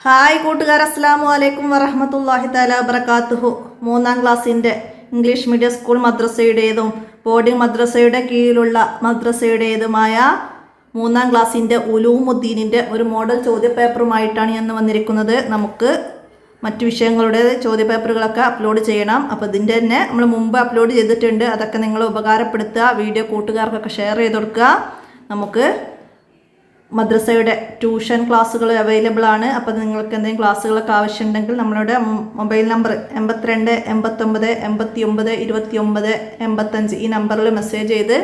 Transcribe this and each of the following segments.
Hi കൂട്ടുകാർ, അസ്സലാമു അലൈക്കും വറഹ്മത്തുള്ളാഹി തആല വബറകാതുഹു. 3ാം ക്ലാസ്സിൻ്റെ ഇംഗ്ലീഷ് മീഡിയം സ്കൂൾ മദ്രസയുടേതും ബോർഡിംഗ് മദ്രസയുടെ കീഴിലുള്ള മദ്രസയുടേതുമായ 3ാം ക്ലാസ്സിൻ്റെ ഉലൂമുദ്ദീനിൻ്റെ ഒരു മോഡൽ ചോദ്യപേപ്പറുമായിട്ടാണ് ഞാൻ വന്നിരിക്കുന്നത്. നമുക്ക് മറ്റു വിഷയങ്ങളുടെ ചോദ്യപേപ്പറുകളൊക്കെ അപ്ലോഡ് ചെയ്യണം. അപ്പോൾ ഇതിൻ്റെ തന്നെ നമ്മൾ മുമ്പ് അപ്ലോഡ് ചെയ്തിട്ടുണ്ട്. അതൊക്കെ നിങ്ങൾ ഉപകാരപ്പെടുത്തുക. വീഡിയോ കൂട്ടുകാർക്കൊക്കെ ഷെയർ ചെയ്ത് കൊടുക്കുക. നമുക്ക് മദ്രസയുടെ ട്യൂഷൻ ക്ലാസ്സുകൾ അവൈലബിൾ ആണ്. അപ്പോൾ നിങ്ങൾക്ക് എന്തെങ്കിലും ക്ലാസ്സുകളൊക്കെ ആവശ്യമുണ്ടെങ്കിൽ നമ്മളുടെ മൊബൈൽ നമ്പർ 82 89 89 29 85 ഈ നമ്പറിൽ മെസ്സേജ് ചെയ്ത്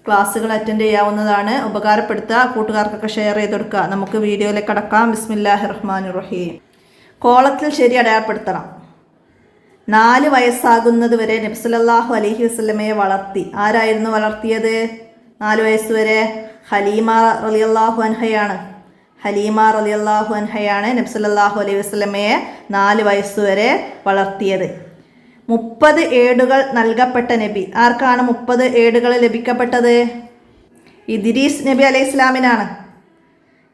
ക്ലാസ്സുകൾ അറ്റൻഡ് ചെയ്യാവുന്നതാണ്. ഉപകാരപ്പെടുത്തുക, കൂട്ടുകാർക്കൊക്കെ ഷെയർ ചെയ്ത് കൊടുക്കുക. നമുക്ക് വീഡിയോയിലേക്ക് കടക്കാം. ബിസ്മില്ലാഹിർ റഹ്മാനിർ റഹീം. കോളത്തിൽ ശരി അടയാളപ്പെടുത്തണം. 4 വയസ്സാകുന്നത് വരെ നബി സല്ലല്ലാഹു അലൈഹി വസല്ലമയെ വളർത്തി. ആരായിരുന്നു വളർത്തിയത്? 4 വയസ്സ് വരെ ഹലീമ റളിയല്ലാഹു അൻഹയാണ്. ഹലീമ റളിയല്ലാഹു അൻഹയാണ് നബി സല്ലല്ലാഹു അലൈഹി വസല്ലമയെ 4 വയസ്സ് വരെ വളർത്തിയത്. 30 ഏടുകൾ നൽകപ്പെട്ട നബി. ആർക്കാണ് 30 ഏടുകൾ ലഭിക്കപ്പെട്ടത്? ഇദ്രീസ് നബി അലൈഹി ഇസ്ലാമിനാണ്.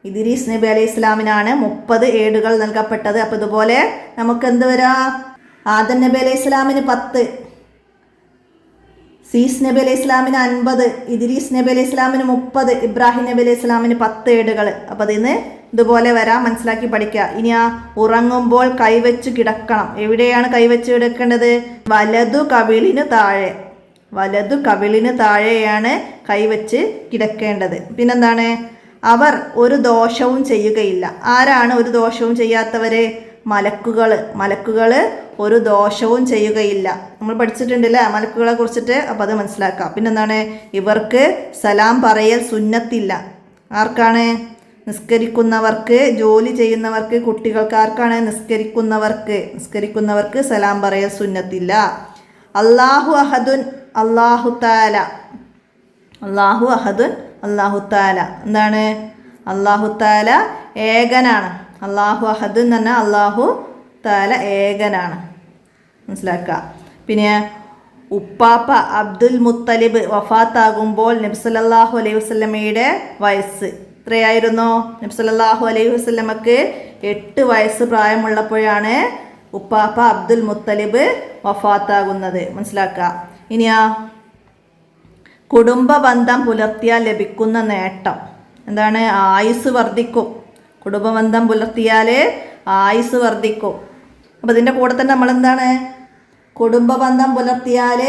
ഇദ്രീസ് നബി അലൈഹി ഇസ്ലാമിനാണ് 30 ഏടുകൾ നൽകപ്പെട്ടത്. അപ്പോൾ ഇതുപോലെ നമുക്ക് എന്ത് വരാം? ആദം നബി അലൈഹി ഇസ്ലാമിന് 10, സീസ് നബി അലൈഹി ഇസ്ലാമിന് 50, ഇദ്രീസ് നബി അലൈഹി ഇസ്ലാമിന് 30, ഇബ്രാഹിം നബി അലൈഹി ഇസ്ലാമിന് 10 ഏടുകൾ. അപ്പോൾ അതിന് ഇതുപോലെ വരാം. മനസ്സിലാക്കി പഠിക്കുക. ഇനി ഉറങ്ങുമ്പോൾ കൈവച്ച് കിടക്കണം. എവിടെയാണ് കൈവച്ച് കിടക്കേണ്ടത്? വലതു കവിളിന് താഴെ. വലതു കവിളിന് താഴെയാണ് കൈവച്ച് കിടക്കേണ്ടത്. പിന്നെന്താണ്? അവർ ഒരു ദോഷവും ചെയ്യുകയില്ല. ആരാണ് ഒരു ദോഷവും ചെയ്യാത്തവര്? മലക്കുകൾ ഒരു ദോഷവും ചെയ്യുകയില്ല. നമ്മൾ പഠിച്ചിട്ടുണ്ടല്ലേ മലക്കുകളെ കുറിച്ചിട്ട്. അപ്പോൾ അത് മനസ്സിലാക്കാം. പിന്നെന്താണ്? ഇവർക്ക് സലാം പറയൽ സുന്നത്തില്ല. ആർക്കാണ്? നിസ്കരിക്കുന്നവർക്ക്, ജോലി ചെയ്യുന്നവർക്ക്, കുട്ടികൾക്ക്. ആർക്കാണ്? നിസ്കരിക്കുന്നവർക്ക് സലാം പറയൽ സുന്നത്തില്ല. അല്ലാഹു അഹദുൻ അല്ലാഹു തആല. അല്ലാഹു അഹദുൻ അല്ലാഹു തആല എന്താണ്? അല്ലാഹു തആല ഏകനാണ്. അല്ലാഹു അഹദ് എന്ന് പറഞ്ഞാൽ അല്ലാഹു തആല ഏകനാണ്. മനസ്സിലാക്കുക. പിന്നെ ഉപ്പാപ്പ അബ്ദുൽ മുത്തലിബ് വഫാത്താകുമ്പോൾ നബി സല്ലല്ലാഹു അലൈഹി വസല്ലമയുടെ വയസ്സ് എത്രയായിരുന്നു? നബി സല്ലല്ലാഹു അലൈഹി വസല്ലമക്ക് 8 വയസ്സ് പ്രായമുള്ളപ്പോഴാണ് ഉപ്പാപ്പ അബ്ദുൽ മുത്തലിബ് വഫാത്താകുന്നത്. മനസ്സിലാക്കുക. ഇനിയാ കുടുംബ ബന്ധം പുലർത്തിയാൽ ലഭിക്കുന്ന നേട്ടം എന്താണ്? ആയുസ് വർദ്ധിക്കും. കുടുംബബന്ധം പുലർത്തിയാൽ ആയുസ് വർദ്ധിക്കും. അപ്പോൾ ഇതിൻ്റെ കൂടെ തന്നെ നമ്മളെന്താണ്? കുടുംബബന്ധം പുലർത്തിയാൽ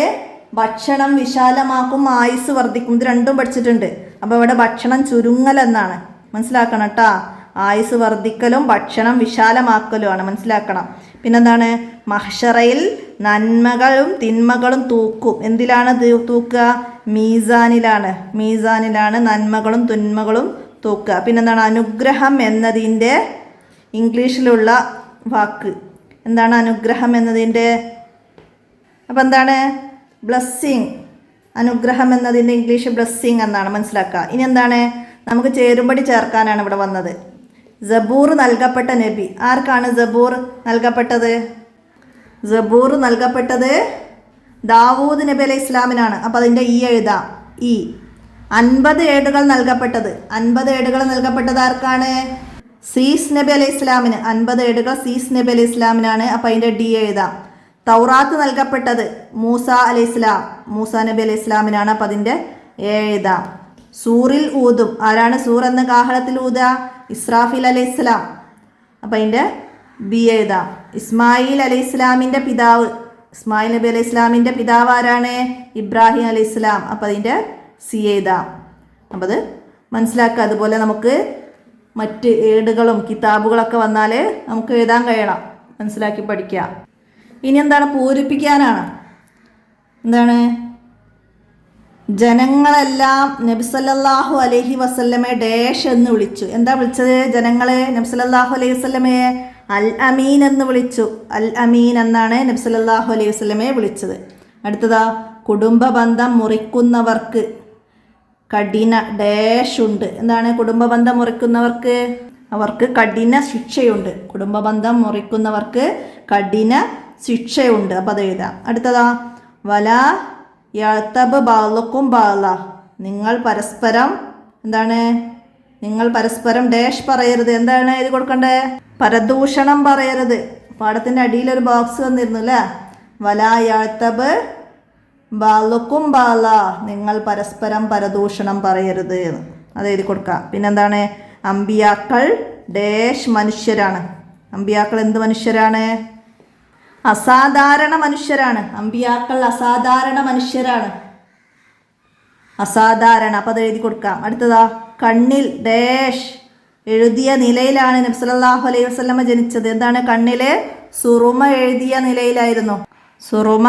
ഭക്ഷണം വിശാലമാക്കും, ആയുസ് വർദ്ധിക്കും. ഇത് രണ്ടും പഠിച്ചിട്ടുണ്ട്. അപ്പോൾ ഇവിടെ ഭക്ഷണം ചുരുങ്ങൽ എന്നാണ്. മനസ്സിലാക്കണം കേട്ടോ. ആയുസ് വർദ്ധിക്കലും ഭക്ഷണം വിശാലമാക്കലുമാണ്. മനസ്സിലാക്കണം. പിന്നെന്താണ്? മഹ്ശറയിൽ നന്മകളും തിന്മകളും തൂക്കും. എന്തിലാണ് തൂക്കുക? മീസാനിലാണ് നന്മകളും തിന്മകളും തൂക്കുക. പിന്നെന്താണ്? അനുഗ്രഹം എന്നതിൻ്റെ ഇംഗ്ലീഷിലുള്ള വാക്ക് എന്താണ്? അനുഗ്രഹം എന്നതിൻ്റെ അപ്പം എന്താണ്? ബ്ലെസ്സിങ്. അനുഗ്രഹം എന്നതിൻ്റെ ഇംഗ്ലീഷ് ബ്ലെസ്സിങ് എന്നാണ്. മനസ്സിലാക്കുക. ഇനി എന്താണ്? നമുക്ക് ചേരുംപടി ചേർക്കാനാണ് ഇവിടെ വന്നത്. സബൂർ നൽകപ്പെട്ട നബി. ആർക്കാണ് സബൂർ നൽകപ്പെട്ടത്? സബൂർ നൽകപ്പെട്ടത് ദാവൂദ് നബി അലൈഹി ഇസ്ലാമിനാണ്. അപ്പോൾ അതിൻ്റെ എഴുതാം. 50 ഏടുകൾ നൽകപ്പെട്ടത്. 50 ഏടുകൾ നൽകപ്പെട്ടത് ആർക്കാണ്? സീസ് നബി അലൈഹി ഇസ്ലാമിന്. 50 ഏടുകൾ സീസ് നബി അലൈഹി ഇസ്ലാമിനാണ്. അപ്പോൾ അതിൻ്റെ എഴുതാം. തൗറാത്ത് നൽകപ്പെട്ടത് മൂസാ നബി അലൈഹി ഇസ്ലാമിനാണ്. അപ്പോൾ അതിൻ്റെ എഴുതാം. സൂറിൽ ഊതും. ആരാണ് സൂർ എന്ന കാഹളത്തിൽ ഊതുക? ഇസ്രാഫീൽ അലൈഹി ഇസ്ലാം. അപ്പം അതിൻ്റെ എഴുതാം. ഇസ്മായിൽ അലൈഹി ഇസ്ലാമിൻ്റെ പിതാവ്. ഇസ്മായിൽ നബി അലൈഹി ഇസ്ലാമിൻ്റെ പിതാവ് ആരാണ്? ഇബ്രാഹിം അലൈഹി ഇസ്ലാം. അപ്പം അതിൻ്റെ എഴുതാം. അപ്പം അത് മനസ്സിലാക്കുക. അതുപോലെ നമുക്ക് മറ്റ് ഏടുകളും കിതാബുകളൊക്കെ വന്നാൽ നമുക്ക് എഴുതാൻ കഴിയണം. മനസ്സിലാക്കി പഠിക്കുക. ഇനി എന്താണ്? പൂരിപ്പിക്കാനാണ്. എന്താണ്? ജനങ്ങളെല്ലാം നബി സല്ലല്ലാഹു അലൈഹി വസല്ലമയെ ഡാഷ് എന്ന് വിളിച്ചു. എന്താ വിളിച്ചത്? ജനങ്ങളെ നബി സല്ലല്ലാഹു അലൈഹി വസല്ലമയെ അൽ അമീൻ എന്ന് വിളിച്ചു. അൽ അമീൻ എന്നാണ് നബി സല്ലല്ലാഹു അലൈഹി വസല്ലമയെ വിളിച്ചത്. അടുത്തതാ, കുടുംബ ബന്ധം മുറിക്കുന്നവർക്ക് കഠിന ഡാഷ് ഉണ്ട്. എന്താണ്? കുടുംബ ബന്ധം മുറിക്കുന്നവർക്ക് അവർക്ക് കഠിന ശിക്ഷയുണ്ട്. കുടുംബ ബന്ധം മുറിക്കുന്നവർക്ക് കഠിന ശിക്ഷയുണ്ട്. അപ്പോൾ അത് എഴുതാം. അടുത്തതാ, വല യഅ്തബ് ബഅ്ളുക്കും ബഅ്ള. നിങ്ങൾ പരസ്പരം എന്താണ്? നിങ്ങൾ പരസ്പരം ഡാഷ് പറയരുത്. എന്താണ് എഴുതി കൊടുക്കണ്ടേ? പരദൂഷണം പറയരുത്. പാഠത്തിൻ്റെ അടിയിലൊരു ബോക്സ് വന്നിരുന്നു അല്ലേ? വലായത്തബ് ബാലുക്കും ബാല, നിങ്ങൾ പരസ്പരം പരദൂഷണം പറയരുത് എന്ന് അത് എഴുതി കൊടുക്കാം. പിന്നെന്താണ്? അമ്പിയാക്കൾ ഡാഷ് മനുഷ്യരാണ്. അമ്പിയാക്കൾ എന്ത് മനുഷ്യരാണ്? അസാധാരണ മനുഷ്യരാണ്. അമ്പിയാക്കൾ അസാധാരണ മനുഷ്യരാണ്. അസാധാരണ, അപ്പം അത് എഴുതി കൊടുക്കാം. അടുത്തതാ, കണ്ണിൽ ഡാഷ് എഴുതിയ നിലയിലാണ് നബി സല്ലല്ലാഹു അലൈഹി വസല്ലമ ജനിച്ചത്. എന്താണ്? കണ്ണിൽ സുറുമ എഴുതിയ നിലയിലായിരുന്നു. സുറുമ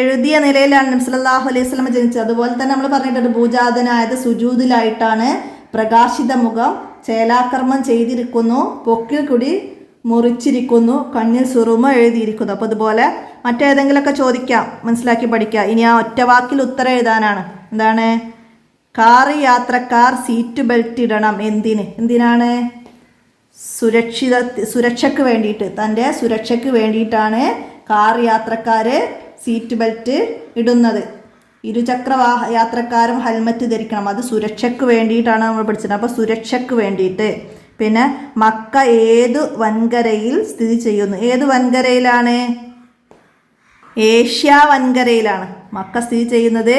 എഴുതിയ നിലയിലാണ് നബി സല്ലല്ലാഹു അലൈഹി വസല്ലമ ജനിച്ചത്. അതുപോലെ തന്നെ നമ്മൾ പറഞ്ഞിട്ടുണ്ട്, ഭൂജാതനായത് സുജൂദിലായിട്ടാണ്. പ്രകാശിത മുഖം, ചേലാകർമ്മം ചെയ്തിരിക്കുന്നു, പൊക്കിൽ കൂടി മുറിച്ചിരിക്കുന്നു, കണ്ണിൽ സുറുമ എഴുതിയിരിക്കുന്നു. അപ്പോൾ അതുപോലെ മറ്റേതെങ്കിലുമൊക്കെ ചോദിക്കാം, മനസ്സിലാക്കി പഠിക്കാം. ഇനി ആ ഒറ്റ വാക്കിൽ ഉത്തരം എഴുതാനാണ്. എന്താണ്? കാർ യാത്രക്കാർ സീറ്റ് ബെൽറ്റ് ഇടണം. എന്തിനാണ്? സുരക്ഷയ്ക്ക് വേണ്ടിയിട്ട്, തൻ്റെ സുരക്ഷയ്ക്ക് വേണ്ടിയിട്ടാണ് കാർ യാത്രക്കാർ സീറ്റ് ബെൽറ്റ് ഇടുന്നത്. ഇരുചക്ര യാത്രക്കാരും ഹെൽമറ്റ് ധരിക്കണം. അത് സുരക്ഷയ്ക്ക് വേണ്ടിയിട്ടാണ് നമ്മൾ പഠിച്ചത്. അപ്പോൾ സുരക്ഷയ്ക്ക് വേണ്ടിയിട്ട്. പിന്നെ മക്ക ഏതു വൻകരയിൽ സ്ഥിതി ചെയ്യുന്നു? ഏത് വൻകരയിലാണ്? ഏഷ്യ വൻകരയിലാണ്. മക്ക സ്ഥിതി ചെയ്യുന്നത്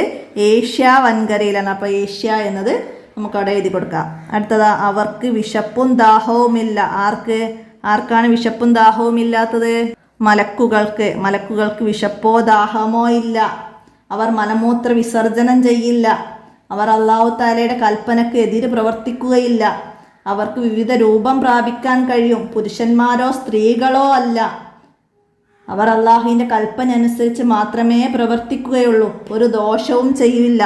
ഏഷ്യ വൻകരയിലാണ്. അപ്പോൾ ഏഷ്യ എന്നത് നമുക്കവിടെ എഴുതി കൊടുക്കാം. അടുത്തതാ, അവർക്ക് വിശപ്പും ദാഹവുമില്ല. ആർക്കാണ് വിശപ്പും ദാഹവും ഇല്ലാത്തത്? മലക്കുകൾക്ക് വിശപ്പോ ദാഹമോ ഇല്ല. അവർ മലമൂത്ര വിസർജനം ചെയ്യില്ല. അവർ അല്ലാഹു തആലയുടെ കൽപ്പനയ്ക്ക് എതിര് പ്രവർത്തിക്കുകയില്ല. അവർക്ക് വിവിധ രൂപം പ്രാപിക്കാൻ കഴിയും. പുരുഷന്മാരോ സ്ത്രീകളോ അല്ല. അവർ അള്ളാഹുവിൻ്റെ കൽപ്പന അനുസരിച്ച് മാത്രമേ പ്രവർത്തിക്കുകയുള്ളൂ. ഒരു ദോഷവും ചെയ്യില്ല.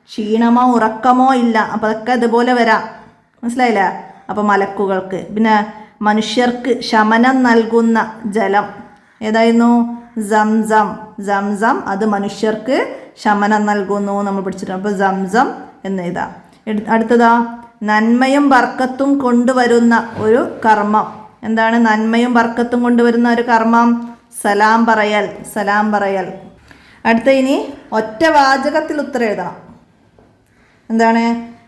ക്ഷീണമോ ഉറക്കമോ ഇല്ല. അപ്പോൾ അതൊക്കെ ഇതുപോലെ വരാം. മനസ്സിലായില്ലേ? അപ്പോൾ മലക്കുകൾക്ക്. പിന്നെ മനുഷ്യർക്ക് ശമനം നൽകുന്ന ജലം ഏതായിരുന്നു? സംസം. അത് മനുഷ്യർക്ക് ശമനം നൽകുന്നു നമ്മൾ പഠിച്ചിട്ടുണ്ട്. അപ്പോൾ സംസം എന്ന് എഴുതാം. അടുത്തതാ, നന്മയും ബർക്കത്തും കൊണ്ടുവരുന്ന ഒരു കർമ്മം. എന്താണ് നന്മയും ബർക്കത്തും കൊണ്ടുവരുന്ന ഒരു കർമ്മം? സലാം പറയൽ. അടുത്ത ഇനി ഒറ്റ വാചകത്തിൽ ഉത്തരം എഴുതണം. എന്താണ്?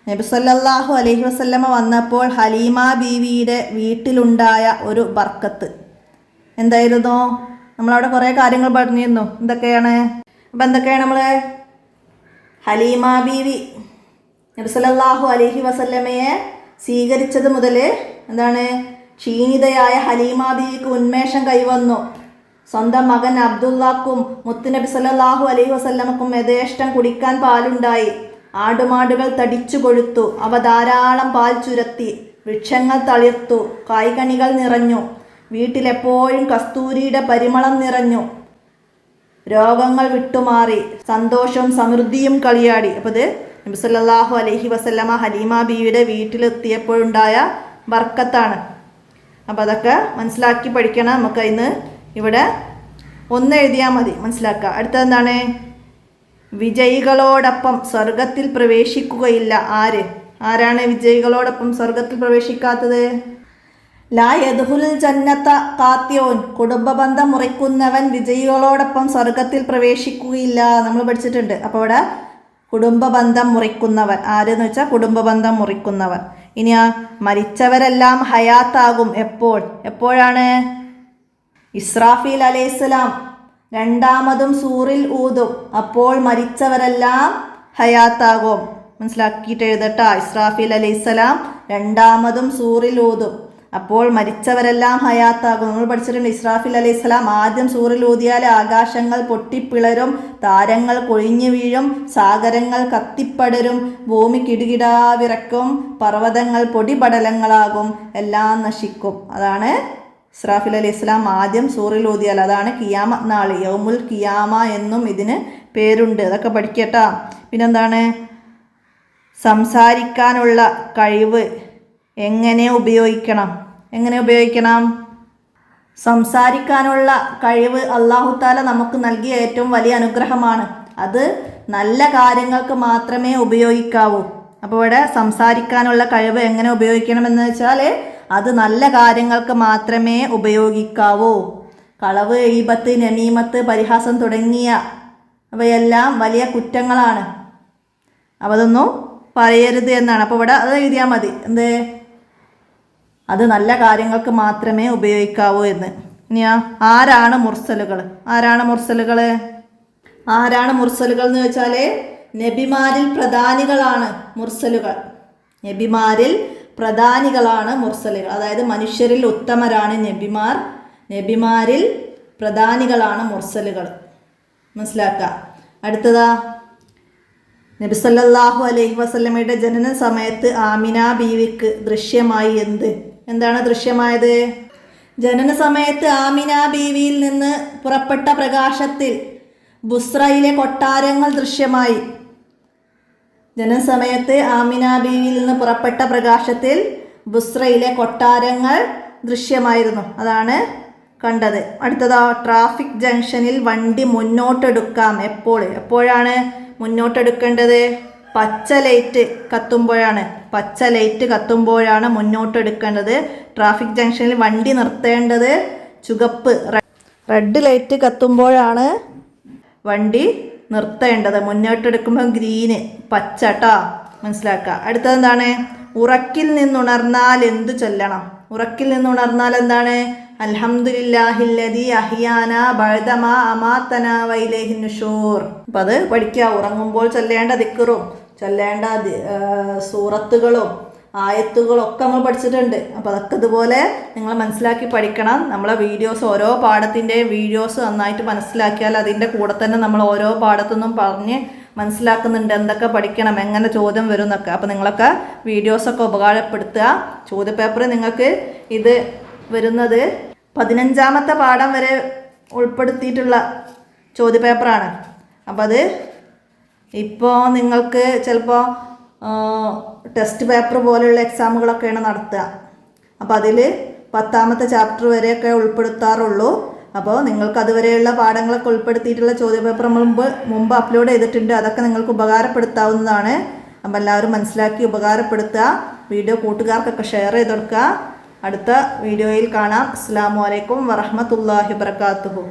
നബി സല്ലല്ലാഹു അലൈഹി വസല്ലമ വന്നപ്പോൾ ഹലീമ ബീവിയുടെ വീട്ടിലുണ്ടായ ഒരു ബർക്കത്ത് എന്തായിരുന്നു? നമ്മളവിടെ കുറേ കാര്യങ്ങൾ പറഞ്ഞിരുന്നു. എന്തൊക്കെയാണ്? അപ്പം എന്തൊക്കെയാണ് നമ്മൾ? ഹലീമ ബീവി നബി സല്ലല്ലാഹു അലൈഹി വസല്ലമയെ സ്വീകരിച്ചത് മുതൽ എന്താണ്? ക്ഷീണിതയായ ഹലീമ ബീവിക്ക് ഉന്മേഷം കൈവന്നു. സ്വന്തം മകൻ അബ്ദുള്ളക്കും മുത്തുനബി സല്ലല്ലാഹു അലൈഹി വസല്ലമക്കും യഥേഷ്ടം കുടിക്കാൻ പാലുണ്ടായി. ആടുമാടുകൾ തടിച്ചു കൊഴുത്തു. അവ ധാരാളം പാൽ ചുരത്തി. വൃക്ഷങ്ങൾ തളിർത്തു. കായ്കനികൾ നിറഞ്ഞു. വീട്ടിലെപ്പോഴും കസ്തൂരിയുടെ പരിമളം നിറഞ്ഞു. രോഗങ്ങൾ വിട്ടുമാറി. സന്തോഷവും സമൃദ്ധിയും കളിയാടി. അപ്പോൾ ഇത് നബി സല്ലല്ലാഹു അലൈഹി വസല്ലമ ഹലീമ ബീവിയുടെ വീട്ടിലെത്തിയപ്പോഴുണ്ടായ ബർക്കത്താണ്. അപ്പോൾ അതൊക്കെ മനസ്സിലാക്കി പഠിക്കണം. നമുക്ക് ഇന്ന് ഇവിടെ ഒന്ന് എഴുതിയാൽ മതി, മനസ്സിലാക്കുക. അടുത്തതെന്താണ്? വിജയികളോടൊപ്പം സ്വർഗത്തിൽ പ്രവേശിക്കുകയില്ല. ആരാണ് വിജയികളോടൊപ്പം സ്വർഗത്തിൽ പ്രവേശിക്കാത്തത്? ലാ യദ്ഖുൽ ജന്നത ഖാത്തിഊൻ, കുടുംബബന്ധം മുറിക്കുന്നവൻ വിജയികളോടൊപ്പം സ്വർഗത്തിൽ പ്രവേശിക്കുകയില്ല നമ്മൾ പഠിച്ചിട്ടുണ്ട്. അപ്പോൾ ഇവിടെ കുടുംബബന്ധം മുറിക്കുന്നവൻ ആരെന്ന് വെച്ചാൽ കുടുംബബന്ധം മുറിക്കുന്നവൻ. ഇനി മരിച്ചവരെല്ലാം ഹയാത്താകും. എപ്പോഴാണ്? ഇസ്രാഫീൽ അലൈഹിസ്സലാം രണ്ടാമതും സൂറിൽ ഊതും. അപ്പോൾ മരിച്ചവരെല്ലാം ഹയാത്താകും. മനസ്സിലാക്കിയിട്ട് എഴുതട്ടാ. ഇസ്രാഫീൽ അലൈഹിസ്സലാം രണ്ടാമതും സൂറിൽ ഊതും. അപ്പോൾ മരിച്ചവരെല്ലാം ഹയാത്താകും. നമ്മൾ പഠിച്ചിട്ടുണ്ട്. ഇസ്രാഫീൽ അലൈഹിസ്സലാം ആദ്യം സൂറിൽ ഊതിയാൽ ആകാശങ്ങൾ പൊട്ടിപ്പിളരും, താരങ്ങൾ കൊഴിഞ്ഞു വീഴും, സാഗരങ്ങൾ കത്തിപ്പടരും, ഭൂമി കിടുകിടാ വിറക്കും, പർവ്വതങ്ങൾ പൊടിപടലങ്ങളാകും, എല്ലാം നശിക്കും. അതാണ് ഇസ്രാഫീൽ അലൈഹിസ്സലാം ആദ്യം സൂറിൽ ഊതിയാൽ. അതാണ് കിയാമ നാൾ, യൗമുൽ കിയാമ എന്നും ഇതിന് പേരുണ്ട്. അതൊക്കെ പഠിക്കട്ടാ. പിന്നെന്താണ്? സംസാരിക്കാനുള്ള കഴിവ് എങ്ങനെ ഉപയോഗിക്കണം? സംസാരിക്കാനുള്ള കഴിവ് അല്ലാഹു തആല നമുക്ക് നൽകിയ ഏറ്റവും വലിയ അനുഗ്രഹമാണ്. അത് നല്ല കാര്യങ്ങൾക്ക് മാത്രമേ ഉപയോഗിക്കാവൂ. അപ്പോൾ ഇവിടെ സംസാരിക്കാനുള്ള കഴിവ് എങ്ങനെ ഉപയോഗിക്കണമെന്ന് വെച്ചാൽ അത് നല്ല കാര്യങ്ങൾക്ക് മാത്രമേ ഉപയോഗിക്കാവൂ. കളവ്, ഈബത്ത്, നമീമത്ത്, പരിഹാസം തുടങ്ങിയ അവയെല്ലാം വലിയ കുറ്റങ്ങളാണ്. അതൊന്നും പറയരുത് എന്നാണ്. അപ്പോൾ ഇവിടെ അത് എഴുതിയാൽ മതി. എന്ത്? അത് നല്ല കാര്യങ്ങൾക്ക് മാത്രമേ ഉപയോഗിക്കാവൂ എന്ന്. ഇനിയാ ആരാണ് മുർസലുകൾ? ആരാണ് മുർസലുകൾ? ആരാണ് മുർസലുകൾ എന്ന് വെച്ചാൽ നബിമാരിൽ പ്രധാനികളാണ് മുർസലുകൾ. നബിമാരിൽ പ്രധാനികളാണ് മുർസലുകൾ. അതായത് മനുഷ്യരിൽ ഉത്തമരാണ് നബിമാർ. നബിമാരിൽ പ്രധാനികളാണ് മുർസലുകൾ. മനസ്സിലാക്കുക. അടുത്തതാ, നബി സല്ലല്ലാഹു അലൈഹി വസല്ലമയുടെ ജനന സമയത്ത് ആമിന ബീവിക്ക് ദൃശ്യമായി എന്ത്? എന്താണ് ദൃശ്യമായത്? ജനന സമയത്ത് ആമിന ബീവിയിൽ നിന്ന് പുറപ്പെട്ട പ്രകാശത്തിൽ ബുസ്രയിലെ കൊട്ടാരങ്ങൾ ദൃശ്യമായി. ജനന സമയത്ത് ആമിന ബീവിയിൽ നിന്ന് പുറപ്പെട്ട പ്രകാശത്തിൽ ബുസ്രയിലെ കൊട്ടാരങ്ങൾ ദൃശ്യമായിരുന്നു. അതാണ് കണ്ടത്. അടുത്തതോ, ട്രാഫിക് ജംഗ്ഷനിൽ വണ്ടി മുന്നോട്ടെടുക്കാം എപ്പോൾ? എപ്പോഴാണ് മുന്നോട്ടെടുക്കേണ്ടത്? പച്ച ലൈറ്റ് കത്തുമ്പോഴാണ്. പച്ച ലൈറ്റ് കത്തുമ്പോഴാണ് മുന്നോട്ടെടുക്കേണ്ടത്. ട്രാഫിക് ജംഗ്ഷനിൽ വണ്ടി നിർത്തേണ്ടത് ചുവപ്പ് റെഡ് ലൈറ്റ് കത്തുമ്പോഴാണ് വണ്ടി നിർത്തേണ്ടത്. മുന്നോട്ടെടുക്കുമ്പോൾ ഗ്രീന്, പച്ച ട്ടാ. മനസ്സിലാക്കുക. അടുത്തതെന്താണ്? ഉറക്കിൽ നിന്നുണർന്നാൽ എന്തു ചൊല്ലണം? ഉറക്കിൽ നിന്നുണർന്നാൽ എന്താണ്? അൽഹംദുലില്ലാഹില്ലദീ അഹ്യാന ബഅദമാ അമാതനാ വഇലൈഹി നുശൂർ. അപ്പം അത് പഠിക്കുക. ഉറങ്ങുമ്പോൾ ചൊല്ലേണ്ട ദിക്റും ചൊല്ലേണ്ട സൂറത്തുകളും ആയത്തുകളും ഒക്കെ നമ്മൾ പഠിച്ചിട്ടുണ്ട്. അപ്പോൾ അതൊക്കെ ഇതുപോലെ നിങ്ങൾ മനസ്സിലാക്കി പഠിക്കണം. നമ്മളെ വീഡിയോസ്, ഓരോ പാഠത്തിൻ്റെയും വീഡിയോസ് നന്നായിട്ട് മനസ്സിലാക്കിയാൽ അതിൻ്റെ കൂടെ തന്നെ നമ്മൾ ഓരോ പാഠത്തുനിന്നും പറഞ്ഞ് മനസ്സിലാക്കുന്നുണ്ട് എന്തൊക്കെ പഠിക്കണം, എങ്ങനെ ചോദ്യം വരും എന്നൊക്കെ. അപ്പോൾ നിങ്ങളൊക്കെ വീഡിയോസൊക്കെ ഉപകാരപ്പെടുത്തുക. ചോദ്യപേപ്പർ നിങ്ങൾക്ക് ഇത് വരുന്നത് 15ാമത്തെ പാഠം വരെ ഉൾപ്പെടുത്തിയിട്ടുള്ള ചോദ്യപേപ്പറാണ്. അപ്പോൾ അത് ഇപ്പോൾ നിങ്ങൾക്ക് ചിലപ്പോൾ ടെസ്റ്റ് പേപ്പർ പോലെയുള്ള എക്സാമുകളൊക്കെയാണ് നടത്തുക. അപ്പോൾ അതിൽ 10ാമത്തെ ചാപ്റ്റർ വരെയൊക്കെ ഉൾപ്പെടുത്താറുള്ളൂ. അപ്പോൾ നിങ്ങൾക്ക് അതുവരെയുള്ള പാഠങ്ങളൊക്കെ ഉൾപ്പെടുത്തിയിട്ടുള്ള ചോദ്യപേപ്പർ മുമ്പ് അപ്ലോഡ് ചെയ്തിട്ടുണ്ട്. അതൊക്കെ നിങ്ങൾക്ക് ഉപകാരപ്പെടുത്താവുന്നതാണ്. അപ്പോൾ എല്ലാവരും മനസ്സിലാക്കി ഉപകാരപ്പെടുത്തുക. വീഡിയോ കൂട്ടുകാർക്കൊക്കെ ഷെയർ ചെയ്ത് കൊടുക്കുക. അടുത്ത വീഡിയോയിൽ കാണാം. അസ്സലാമു അലൈക്കും വറഹ്മത്തുള്ളാഹി വബറകാതുഹു.